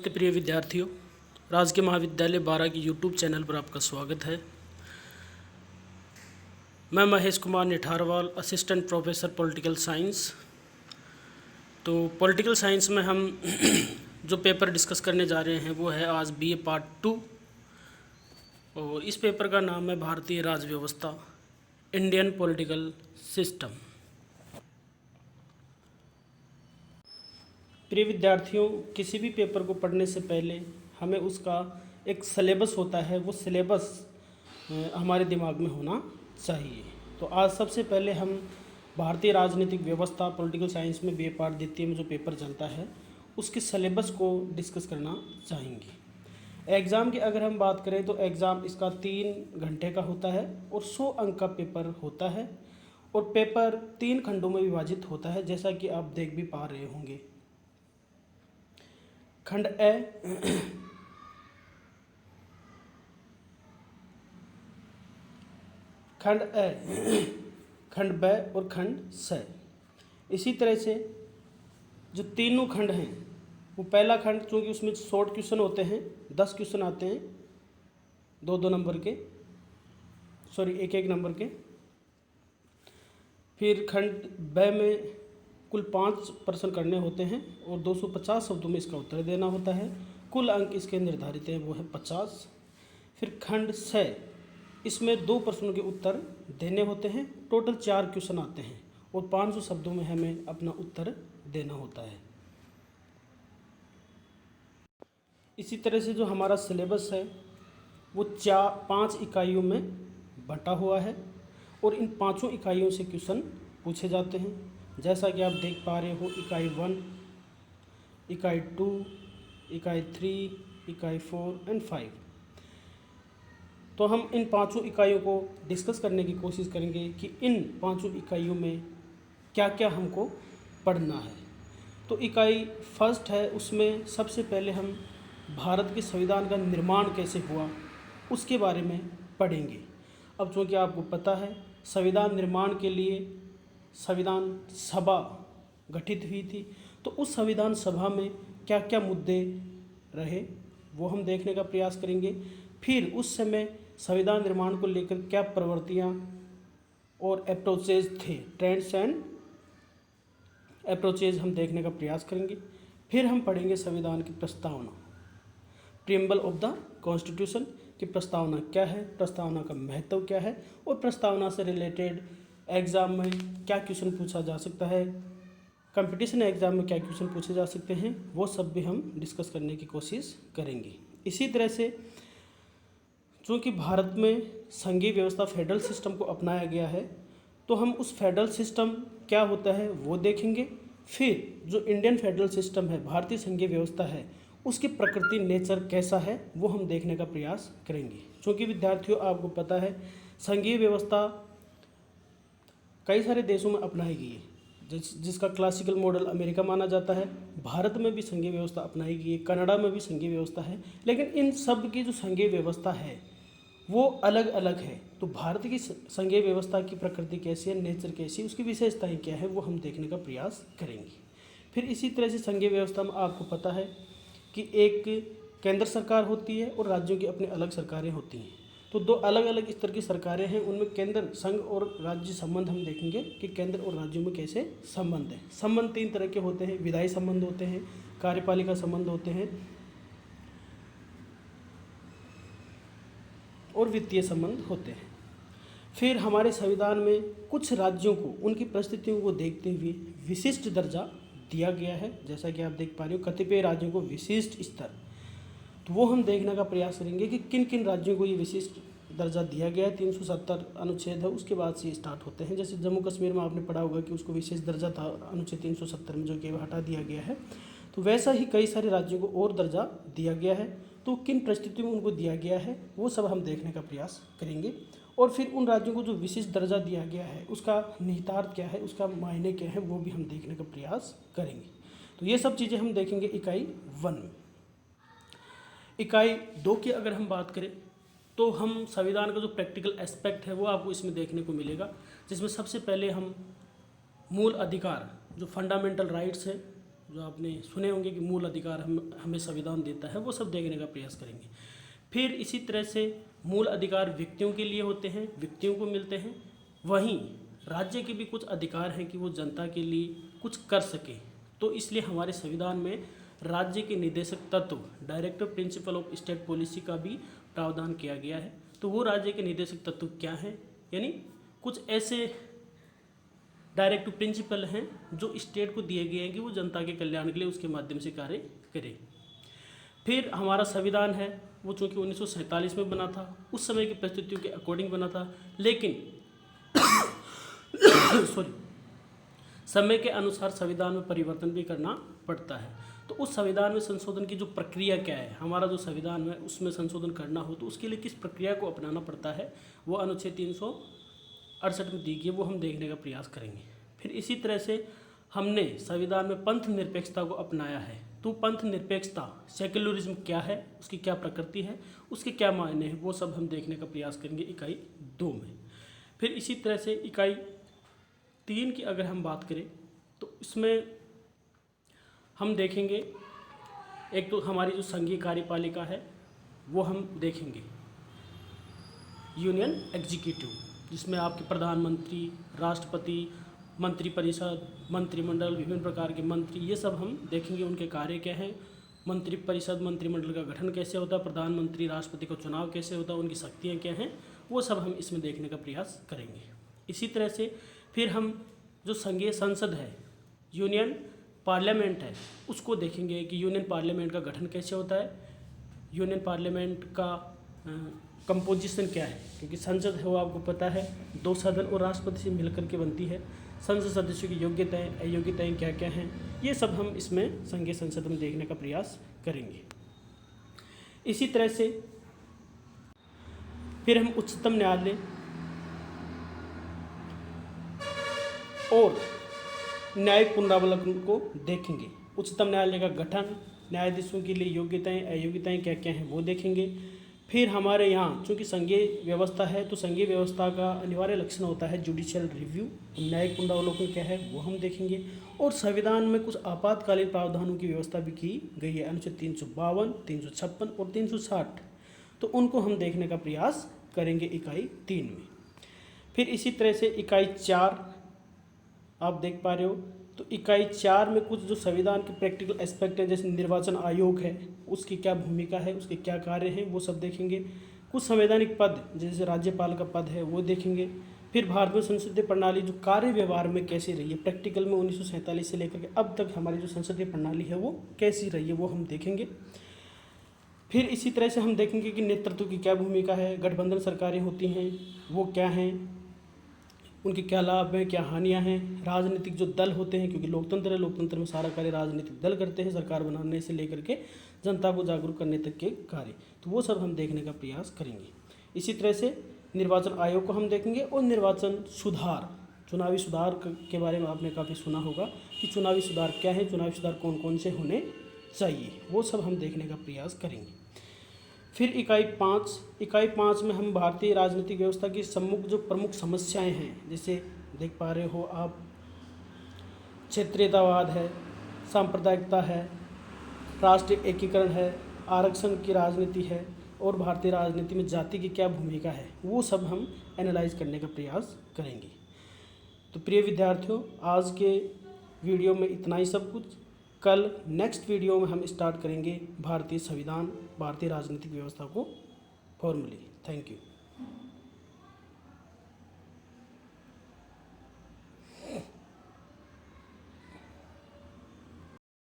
नमस्ते प्रिय विद्यार्थियों, राजकीय महाविद्यालय बारा की यूट्यूब चैनल पर आपका स्वागत है। मैं Mahesh Kumar Nitharwal, assistant professor political science. तो पॉलिटिकल साइंस में हम जो पेपर डिस्कस करने जा रहे हैं वो है आज बीए पार्ट 2 और इस पेपर का नाम है भारतीय राज्य व्यवस्था, इंडियन पॉलिटिकल सिस्टम। प्रिय विद्यार्थियों, किसी भी पेपर को पढ़ने से पहले हमें उसका एक सिलेबस होता है, वो सिलेबस हमारे दिमाग में होना चाहिए। तो आज सबसे पहले हम भारतीय राजनीतिक व्यवस्था पॉलिटिकल साइंस में बीए पार्ट द्वितीय में जो पेपर चलता है उसके सिलेबस को डिस्कस करना चाहेंगे। एग्ज़ाम की अगर हम बात करें तो एग्ज़ाम इसका 3 घंटे का होता है और 100 अंक का पेपर होता है और पेपर 3 खंडों में विभाजित होता है, जैसा कि आप देख भी पा रहे होंगे। खंड ए, खंड ए, खंड ब और खंड स। इसी तरह से जो तीनों खंड हैं वो पहला खंड, चूँकि उसमें शॉर्ट क्वेश्चन होते हैं, 10 क्वेश्चन आते हैं 2-2 नंबर के, सॉरी 1-1 नंबर के। फिर खंड ब में कुल 5 प्रश्न करने होते हैं और 250 शब्दों में इसका उत्तर देना होता है। कुल अंक इसके निर्धारित हैं वो है 50। फिर खंड स, इसमें 2 प्रश्नों के उत्तर देने होते हैं। टोटल 4 क्वेश्चन आते हैं और 500 शब्दों में हमें अपना उत्तर देना होता है। इसी तरह से जो हमारा सिलेबस है वो 5 इकाइयों में बंटा हुआ है और इन 5 इकाइयों से क्वेश्चन पूछे जाते हैं, जैसा कि आप देख पा रहे हो। इकाई 1, इकाई 2, इकाई 3, इकाई 4 एंड 5। तो हम इन 5 इकाइयों को डिस्कस करने की कोशिश करेंगे कि इन 5 इकाइयों में क्या क्या हमको पढ़ना है। तो इकाई फर्स्ट है, उसमें सबसे पहले हम भारत के संविधान का निर्माण कैसे हुआ उसके बारे में पढ़ेंगे। अब चूँकि आपको पता है संविधान निर्माण के लिए संविधान सभा गठित हुई थी, तो उस संविधान सभा में क्या क्या मुद्दे रहे वो हम देखने का प्रयास करेंगे। फिर उस समय संविधान निर्माण को लेकर क्या प्रवृत्तियाँ और अप्रोचेज थे, ट्रेंड्स एंड अप्रोचेज हम देखने का प्रयास करेंगे। फिर हम पढ़ेंगे संविधान की प्रस्तावना, प्रीएम्बल ऑफ द कॉन्स्टिट्यूशन की प्रस्तावना क्या है, प्रस्तावना का महत्व क्या है और प्रस्तावना से रिलेटेड एग्ज़ाम में क्या क्वेश्चन पूछा जा सकता है, कंपटीशन एग्ज़ाम में क्या क्वेश्चन पूछे जा सकते हैं, वो सब भी हम डिस्कस करने की कोशिश करेंगे। इसी तरह से चूँकि भारत में संघीय व्यवस्था फेडरल सिस्टम को अपनाया गया है, तो हम उस फेडरल सिस्टम क्या होता है वो देखेंगे। फिर जो इंडियन फेडरल सिस्टम है, भारतीय संघीय व्यवस्था है, उसकी प्रकृति नेचर कैसा है वो हम देखने का प्रयास करेंगे। क्योंकि विद्यार्थियों आपको पता है संघीय व्यवस्था कई सारे देशों में अपनाई गई है, जिसका क्लासिकल मॉडल अमेरिका माना जाता है। भारत में भी संघीय व्यवस्था अपनाई गई है, कनाडा में भी संघीय व्यवस्था है, लेकिन इन सब की जो संघीय व्यवस्था है वो अलग अलग है। तो भारत की संघीय व्यवस्था की प्रकृति कैसी है, नेचर कैसी है, उसकी विशेषताएं क्या है वो हम देखने का प्रयास करेंगे। फिर इसी तरह से संघीय व्यवस्था में आपको पता है कि एक केंद्र सरकार होती है और राज्यों की अपनी अलग सरकारें होती हैं। तो 2 अलग अलग स्तर की सरकारें हैं, उनमें केंद्र, संघ और राज्य संबंध हम देखेंगे कि केंद्र और राज्यों में कैसे संबंध हैं। संबंध 3 तरह के होते हैं, विधायी संबंध होते हैं, कार्यपालिका संबंध होते हैं और वित्तीय संबंध होते हैं। फिर हमारे संविधान में कुछ राज्यों को उनकी परिस्थितियों को देखते हुए विशिष्ट दर्जा दिया गया है, जैसा कि आप देख पा रहे हो, कतिपय राज्यों को विशिष्ट स्तर। तो वो हम देखने का प्रयास करेंगे कि किन किन राज्यों को ये विशिष्ट दर्जा दिया गया है। 370 अनुच्छेद है, उसके बाद से स्टार्ट होते हैं। जैसे जम्मू कश्मीर में आपने पढ़ा होगा कि उसको विशेष दर्जा था अनुच्छेद 370 में, जो कि हटा दिया गया है। तो वैसा ही कई सारे राज्यों को और दर्जा दिया गया है, तो किन परिस्थितियों में उनको दिया गया है वो सब हम देखने का प्रयास करेंगे। और फिर उन राज्यों को जो विशिष्ट दर्जा दिया गया है उसका निहितार्थ क्या है, उसका मायने क्या है, वो भी हम देखने का प्रयास करेंगे। तो ये सब चीज़ें हम देखेंगे इकाई 1 में। इकाई 2 की अगर हम बात करें तो हम संविधान का जो प्रैक्टिकल एस्पेक्ट है वो आपको इसमें देखने को मिलेगा, जिसमें सबसे पहले हम मूल अधिकार, जो फंडामेंटल राइट्स है जो आपने सुने होंगे कि मूल अधिकार हमें संविधान देता है, वो सब देखने का प्रयास करेंगे। फिर इसी तरह से मूल अधिकार व्यक्तियों के लिए होते हैं, व्यक्तियों को मिलते हैं। वहीं राज्य के भी कुछ अधिकार हैं कि वो जनता के लिए कुछ कर सके। तो इसलिए हमारे संविधान में राज्य के निर्देशक तत्व, directive principle of state policy का भी प्रावधान किया गया है। तो वो राज्य के निर्देशक तत्व क्या हैं, यानी कुछ ऐसे डायरेक्टिव प्रिंसिपल हैं जो स्टेट को दिए गए हैं कि वो जनता के कल्याण के लिए उसके माध्यम से कार्य करे। फिर हमारा संविधान है वो चूँकि 1947 में बना था, उस समय की परिस्थितियों के अकॉर्डिंग बना था, लेकिन सॉरी समय के अनुसार संविधान में परिवर्तन भी करना पड़ता है। तो उस संविधान में संशोधन की जो प्रक्रिया क्या है, हमारा जो संविधान में उसमें संशोधन करना हो तो उसके लिए किस प्रक्रिया को अपनाना पड़ता है, वो अनुच्छेद 368 में दी गई, वो हम देखने का प्रयास करेंगे। फिर इसी तरह से हमने संविधान में पंथ निरपेक्षता को अपनाया है। तो पंथ निरपेक्षता, सेक्युलरिज्म क्या है, उसकी क्या प्रकृति है, उसके क्या मायने हैं, वो सब हम देखने का प्रयास करेंगे इकाई 2 में। फिर इसी तरह से इकाई 3 की अगर हम बात करें तो इसमें हम देखेंगे, एक तो हमारी जो संघीय कार्यपालिका है वो हम देखेंगे, यूनियन एग्जीक्यूटिव, जिसमें आपके प्रधानमंत्री, राष्ट्रपति, मंत्रिपरिषद, मंत्रिमंडल, विभिन्न प्रकार के मंत्री, ये सब हम देखेंगे उनके कार्य क्या हैं, मंत्रिपरिषद, मंत्रिमंडल का गठन कैसे होता है, प्रधानमंत्री, राष्ट्रपति का चुनाव कैसे होता है, उनकी शक्तियाँ क्या हैं, वो सब हम इसमें देखने का प्रयास करेंगे। इसी तरह से फिर हम जो संघीय संसद है, यूनियन पार्लियामेंट है, उसको देखेंगे कि यूनियन पार्लियामेंट का गठन कैसे होता है, यूनियन पार्लियामेंट का कंपोजिशन क्या है, क्योंकि संसद है वो आपको पता है 2 सदन और राष्ट्रपति से मिलकर के बनती है। संसद सदस्यों की योग्यताएं, अयोग्यताएं क्या क्या हैं, ये सब हम इसमें संघीय संसद में देखने का प्रयास करेंगे। इसी तरह से फिर हम उच्चतम न्यायालय और न्यायिक पुनरावलोकन को देखेंगे। उच्चतम न्यायालय का गठन, न्यायाधीशों के लिए योग्यताएं, अयोग्यताएं क्या क्या हैं, वो देखेंगे। फिर हमारे यहाँ चूँकि संघीय व्यवस्था है तो संघीय व्यवस्था का अनिवार्य लक्षण होता है जुडिशियल रिव्यू, न्यायिक पुनरावलोकन क्या है वो हम देखेंगे। और संविधान में कुछ आपातकालीन प्रावधानों की व्यवस्था भी की गई है, अनुच्छेद 352, 356 और 360, तो उनको हम देखने का प्रयास करेंगे इकाई 3 में। फिर इसी तरह से इकाई 4 आप देख पा रहे हो, तो इकाई 4 में कुछ जो संविधान के प्रैक्टिकल एस्पेक्ट हैं, जैसे निर्वाचन आयोग है, उसकी क्या भूमिका है, उसके क्या कार्य हैं, वो सब देखेंगे। कुछ संवैधानिक पद जैसे राज्यपाल का पद है वो देखेंगे। फिर भारत में संसदीय प्रणाली जो कार्य व्यवहार में कैसी रही है, प्रैक्टिकल में 1947 से लेकर के अब तक हमारी जो संसदीय प्रणाली है वो कैसी रही है, वो हम देखेंगे। फिर इसी तरह से हम देखेंगे कि नेतृत्व की क्या भूमिका है, गठबंधन सरकारें होती हैं वो क्या हैं, उनके क्या लाभ हैं, क्या हानियां हैं, राजनीतिक जो दल होते हैं, क्योंकि लोकतंत्र है, लोकतंत्र में सारा कार्य राजनीतिक दल करते हैं, सरकार बनाने से लेकर के जनता को जागरूक करने तक के कार्य, तो वो सब हम देखने का प्रयास करेंगे। इसी तरह से निर्वाचन आयोग को हम देखेंगे और निर्वाचन सुधार, चुनावी सुधार के बारे में आपने काफ़ी सुना होगा कि चुनावी सुधार क्या है, चुनावी सुधार कौन कौन से होने चाहिए, वो सब हम देखने का प्रयास करेंगे। फिर इकाई 5 में हम भारतीय राजनीतिक व्यवस्था की सम्मुख जो प्रमुख समस्याएं हैं, जैसे देख पा रहे हो आप, क्षेत्रीयतावाद है, सांप्रदायिकता है, राष्ट्रीय एकीकरण है, आरक्षण की राजनीति है और भारतीय राजनीति में जाति की क्या भूमिका है, वो सब हम एनालाइज करने का प्रयास करेंगे। तो प्रिय विद्यार्थियों, आज के वीडियो में इतना ही सब कुछ। कल नेक्स्ट वीडियो में हम स्टार्ट करेंगे भारतीय संविधान, भारतीय राजनीतिक व्यवस्था को फॉर्मली। Thank you.